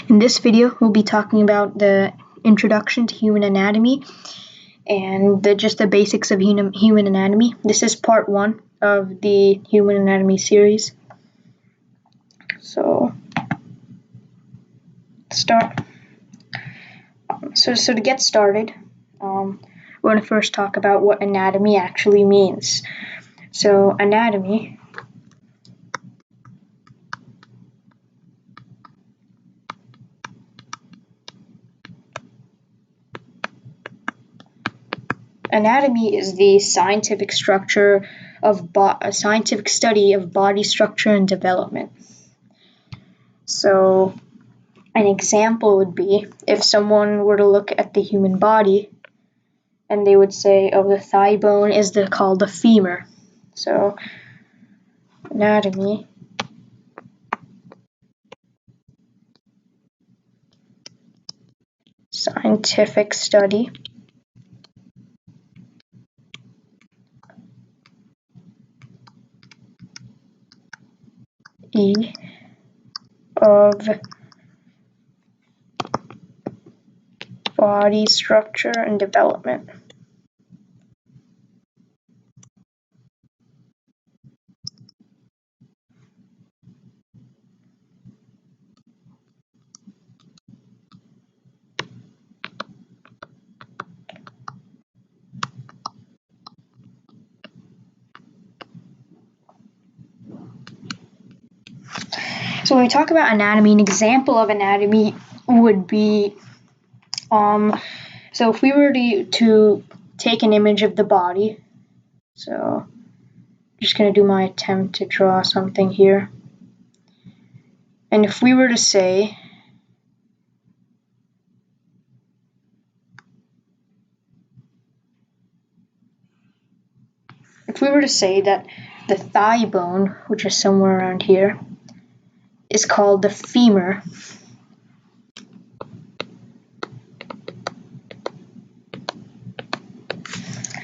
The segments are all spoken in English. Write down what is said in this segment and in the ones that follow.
In this video, we'll be talking about the introduction to human anatomy and just the basics of human anatomy. This is part 1 of the human anatomy series. So, start. So to get started, we're going to first talk about what anatomy actually means. So, anatomy is the scientific structure of a scientific study of body structure and development. So, an example would be if someone were to look at the human body and they would say, oh, the thigh bone is called the femur. So, anatomy scientific study of body structure and development. So when we talk about anatomy, an example of anatomy would be, so if we were to take an image of the body, so I'm just going to do my attempt to draw something here. And if we were to say, that the thigh bone, which is somewhere around here, is called the femur,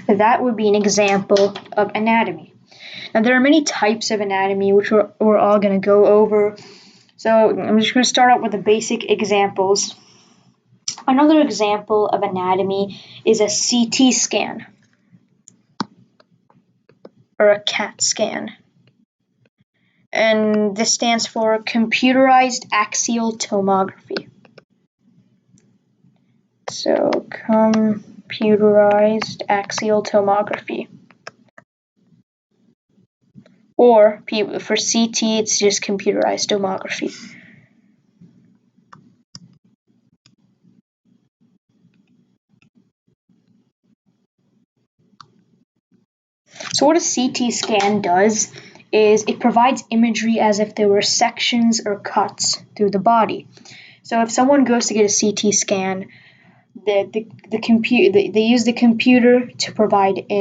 that would be an example of anatomy. Now, there are many types of anatomy, which we're all going to go over. So I'm just going to start out with the basic examples. Another example of anatomy is a CT scan or a CAT scan. And this stands for computerized axial tomography. So, computerized axial tomography. Or for CT, it's just computerized tomography. So what a CT scan does is it provides imagery as if there were sections or cuts through the body. So if someone goes to get a CT scan, they use the computer to provide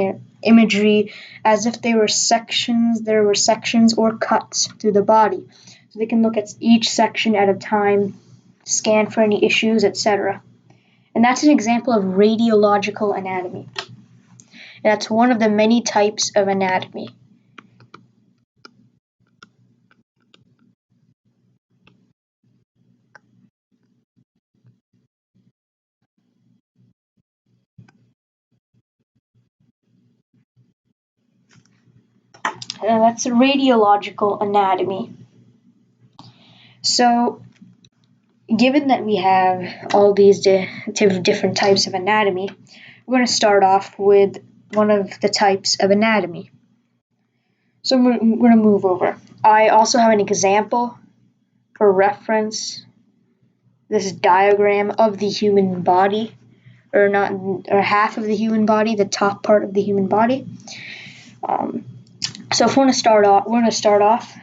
imagery as if there were sections or cuts through the body. So they can look at each section at a time, scan for any issues, etc. And that's an example of radiological anatomy. And that's one of the many types of anatomy. That's radiological anatomy. So, given that we have all these different types of anatomy, we're going to start off with one of the types of anatomy. So we're going to move over. I also have an example for reference. This diagram of the human body, or half of the human body, the top part of the human body. So if we're going to start off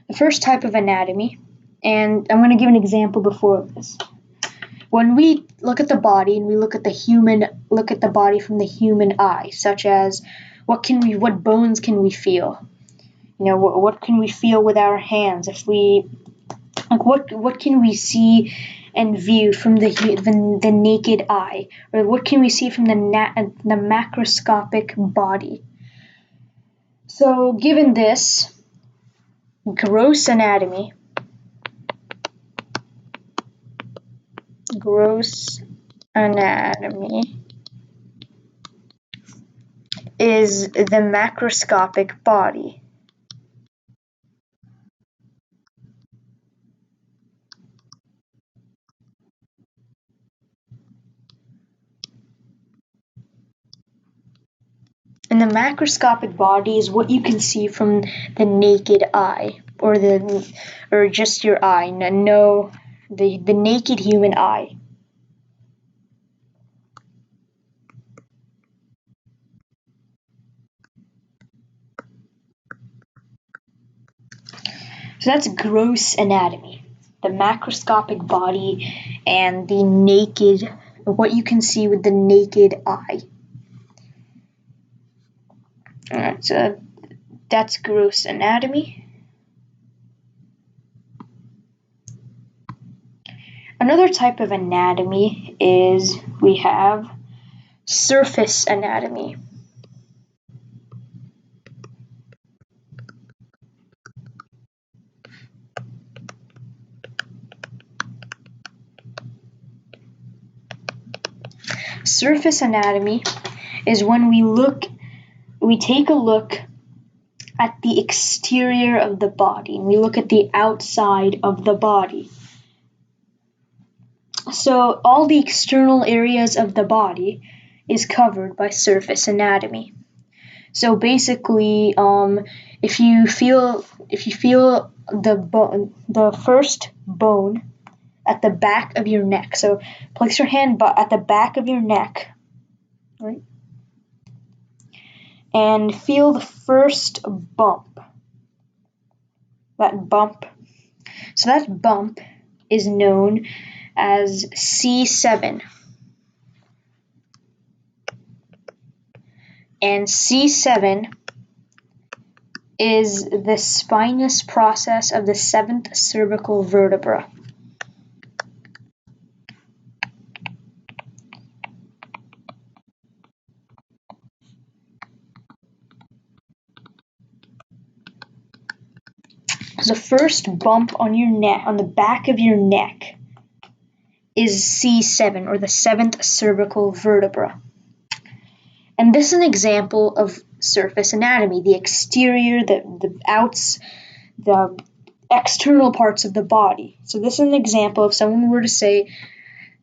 the first type of anatomy, and I'm going to give an example before this. When we look at the body and we look at the body from the human eye, such as what bones can we feel? What can we feel with our hands? What can we see and view from the naked eye, or what can we see from the macroscopic body? So, given this gross anatomy, gross anatomy is the macroscopic body. And the macroscopic body is what you can see from the naked eye, or just your eye. No, the naked human eye. So that's gross anatomy, the macroscopic body and the naked, what you can see with the naked eye. Alright, so that's gross anatomy. Another type of anatomy is we have surface anatomy. Surface anatomy is when we take a look at the exterior of the body, and we look at the outside of the body. So all the external areas of the body is covered by surface anatomy. So basically, if you feel the first bone at the back of your neck, so place your hand at the back of your neck, right? And feel the first bump. That bump. So that bump is known as C7. And C7 is the spinous process of the 7th cervical vertebra. The first bump on your neck, on the back of your neck, is C7, or the 7th cervical vertebra. And this is an example of surface anatomy, the exterior, the external parts of the body. So this is an example if someone were to say,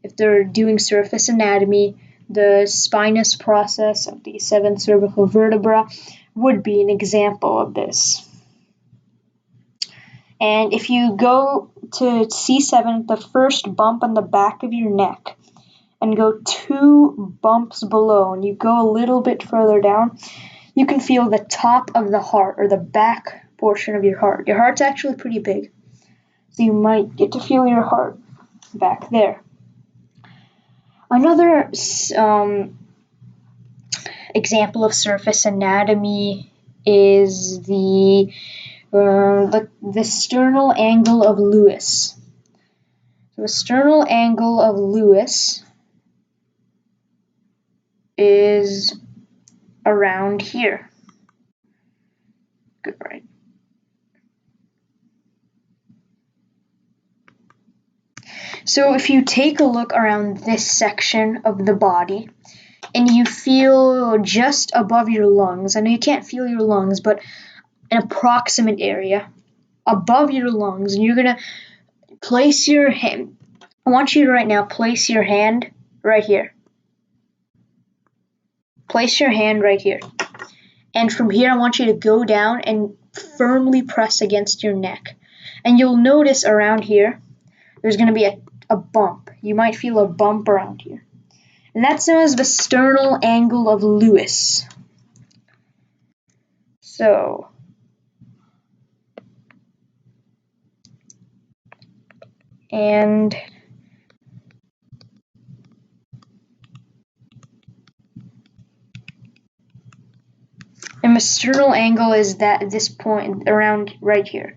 if they're doing surface anatomy, the spinous process of the 7th cervical vertebra would be an example of this. And if you go to C7, the first bump on the back of your neck, and go 2 bumps below, and you go a little bit further down, you can feel the top of the heart, or the back portion of your heart. Your heart's actually pretty big, so you might get to feel your heart back there. Another example of surface anatomy is the sternal angle of Lewis. So the sternal angle of Lewis is around here. Good, right. So if you take a look around this section of the body, and you feel just above your lungs, I know you can't feel your lungs, but an approximate area above your lungs, and you're gonna place your hand. I want you to right now place your hand right here. Place your hand right here. And from here, I want you to go down and firmly press against your neck. And you'll notice around here, there's going to be a bump. You might feel a bump around here. And that's known as the sternal angle of Lewis. So, and the sternal angle is this point around right here.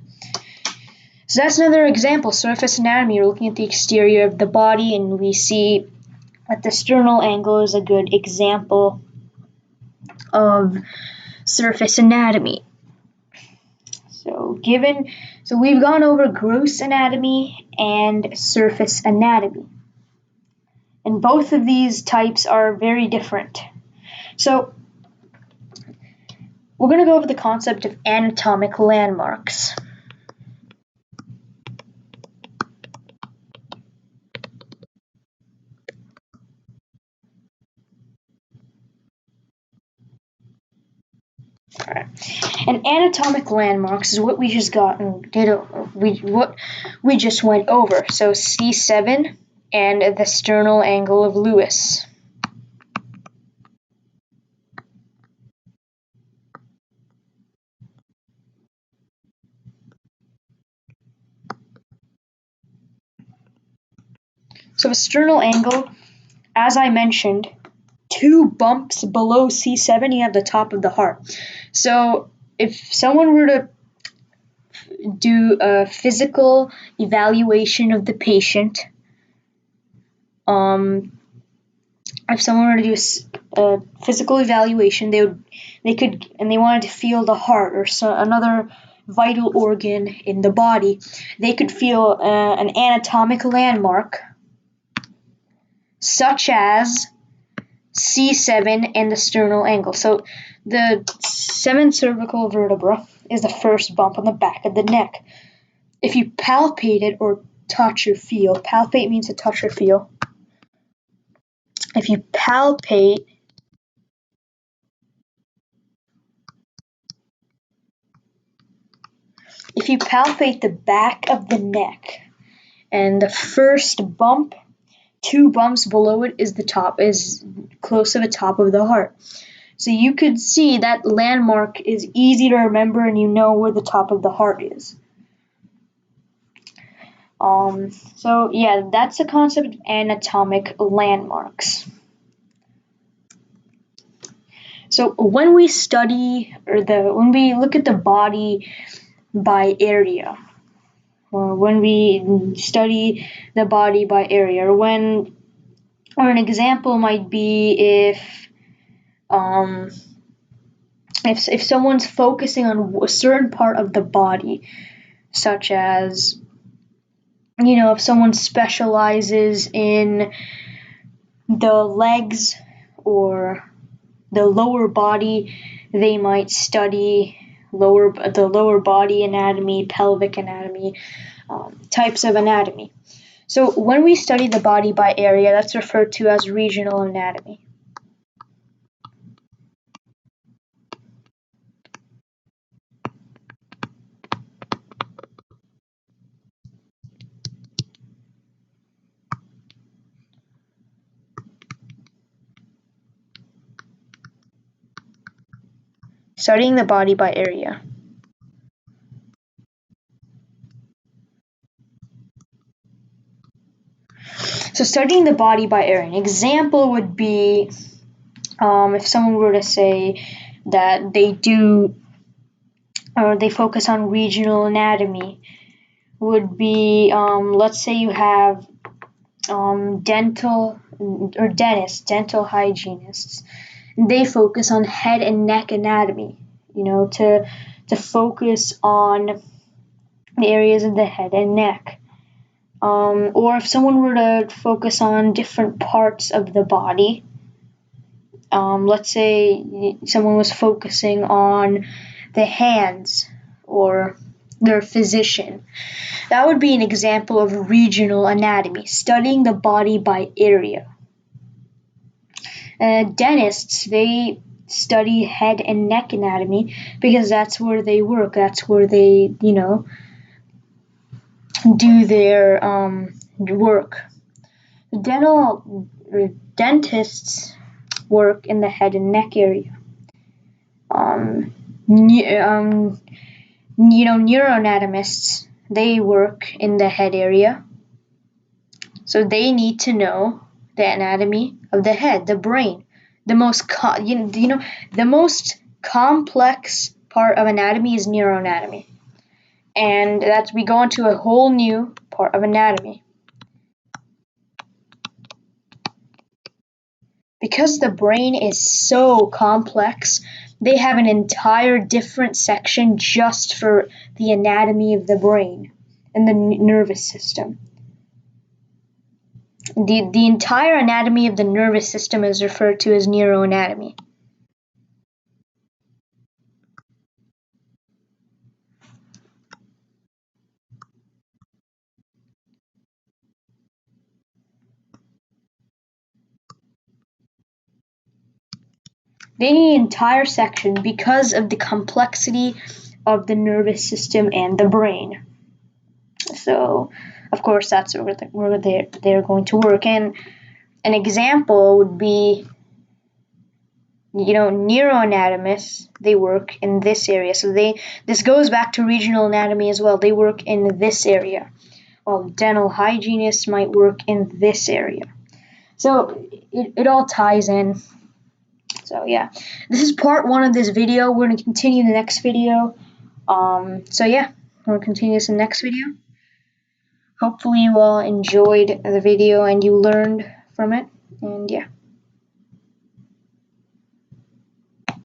So that's another example, surface anatomy. You're looking at the exterior of the body, and we see that the sternal angle is a good example of surface anatomy. So we've gone over gross anatomy and surface anatomy. And both of these types are very different. So we're going to go over the concept of anatomic landmarks. All right. And anatomic landmarks is what we just got and what we just went over. So C7 and the sternal angle of Lewis. So a sternal angle, as I mentioned, 2 bumps below C7, you have the top of the heart. So if someone were to do a physical evaluation of the patient, if someone were to do a physical evaluation, they wanted to feel the heart or another vital organ in the body, they could feel an anatomic landmark such as C7 and the sternal angle. So the 7th cervical vertebra is the first bump on the back of the neck. If you palpate it or touch or feel, palpate means to touch or feel. If you palpate the back of the neck and the first bump, 2 bumps below it is close to the top of the heart. So you could see that landmark is easy to remember and you know where the top of the heart is. So yeah, that's the concept of anatomic landmarks. So when we look at the body by area, or when we study the body by area, or an example might be if someone's focusing on a certain part of the body, such as, if someone specializes in the legs or the lower body, they might study the lower body anatomy, pelvic anatomy, types of anatomy. So when we study the body by area, that's referred to as regional anatomy. Studying the body by area. So studying the body by area, an example would be if someone were to say that they focus on regional anatomy, would be, let's say you have dental hygienists. They focus on head and neck anatomy, to focus on the areas of the head and neck. Or if someone were to focus on different parts of the body, let's say someone was focusing on the hands or their physician. That would be an example of regional anatomy, studying the body by area. Dentists, they study head and neck anatomy because that's where they work. That's where they, do their work. Dentists work in the head and neck area. Neuroanatomists, they work in the head area. So they need to know the anatomy of the head, the brain. The most the most complex part of anatomy is neuroanatomy. And we go into a whole new part of anatomy. Because the brain is so complex, they have an entire different section just for the anatomy of the brain and the nervous system. The entire anatomy of the nervous system is referred to as neuroanatomy. The entire section because of the complexity of the nervous system and the brain. So, of course, that's where they're going to work. And an example would be, neuroanatomists, they work in this area. So this goes back to regional anatomy as well. They work in this area, while dental hygienists might work in this area. So it all ties in. So yeah, this is part one of this video. We're gonna continue in the next video. So yeah, we'll continue this in the next video. Hopefully you all enjoyed the video and you learned from it. And yeah.